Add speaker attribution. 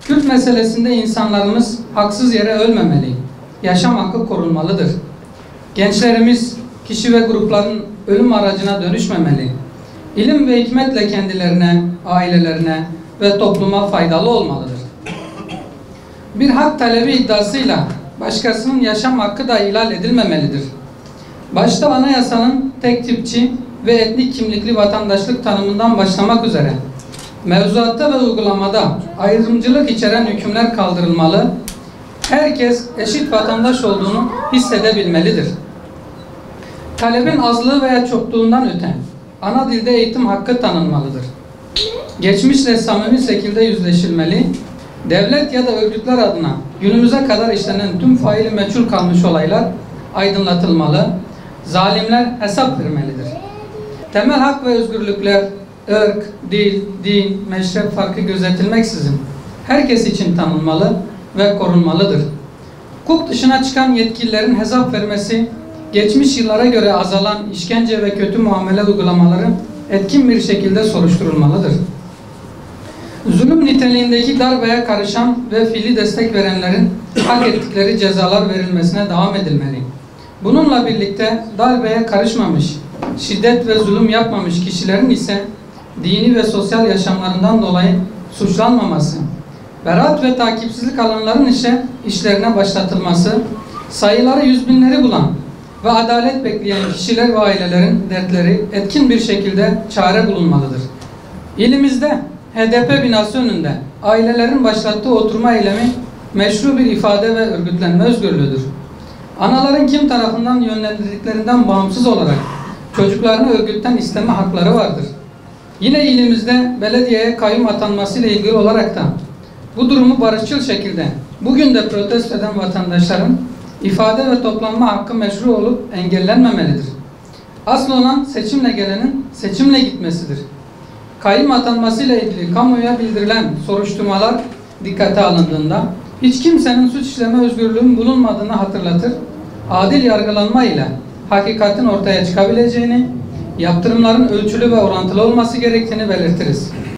Speaker 1: Kürt meselesinde insanlarımız haksız yere ölmemeli. Yaşam hakkı korunmalıdır. Gençlerimiz kişi ve grupların ölüm aracına dönüşmemeli. İlim ve hikmetle kendilerine, ailelerine ve topluma faydalı olmalıdır. Bir hak talebi iddiasıyla başkasının yaşam hakkı da ihlal edilmemelidir. Başta anayasanın tek tipçi ve etnik kimlikli vatandaşlık tanımından başlamak üzere mevzuatta ve uygulamada ayrımcılık içeren hükümler kaldırılmalı, herkes eşit vatandaş olduğunu hissedebilmelidir. Talebin azlığı veya çokluğundan öte ana dilde eğitim hakkı tanınmalıdır. Geçmişle samimi şekilde yüzleşilmeli, devlet ya da örgütler adına günümüze kadar işlenen tüm faili meçhul kalmış olaylar aydınlatılmalı, zalimler hesap vermelidir. Temel hak ve özgürlükler, ırk, dil, din, meşrep farkı gözetilmeksizin herkes için tanınmalı ve korunmalıdır. Hukuk dışına çıkan yetkililerin hesap vermesi, geçmiş yıllara göre azalan işkence ve kötü muamele uygulamaları etkin bir şekilde soruşturulmalıdır. Zulüm niteliğindeki darbeye karışan ve fiili destek verenlerin hak ettikleri cezalar verilmesine devam edilmeli. Bununla birlikte darbeye karışmamış, şiddet ve zulüm yapmamış kişilerin ise dini ve sosyal yaşamlarından dolayı suçlanmaması, beraat ve takipsizlik alanların ise işlerine başlatılması, sayıları yüz binleri bulan ve adalet bekleyen kişiler ve ailelerin dertleri etkin bir şekilde çare bulunmalıdır. İlimizde HDP binası önünde ailelerin başlattığı oturma eylemi meşru bir ifade ve örgütlenme özgürlüğüdür. Anaların kim tarafından yönlendirdiklerinden bağımsız olarak çocuklarını örgütten isteme hakları vardır. Yine ilimizde belediyeye kayyum atanması ile ilgili olarak da bu durumu barışçıl şekilde bugün de protesto eden vatandaşların ifade ve toplanma hakkı meşru olup engellenmemelidir. Asıl olan seçimle gelenin seçimle gitmesidir. Kayyum atanması ile ilgili kamuoya bildirilen soruşturmalar dikkate alındığında hiç kimsenin suç işleme özgürlüğünün bulunmadığını hatırlatır, adil yargılanma ile hakikatin ortaya çıkabileceğini, yaptırımların ölçülü ve orantılı olması gerektiğini belirtiriz.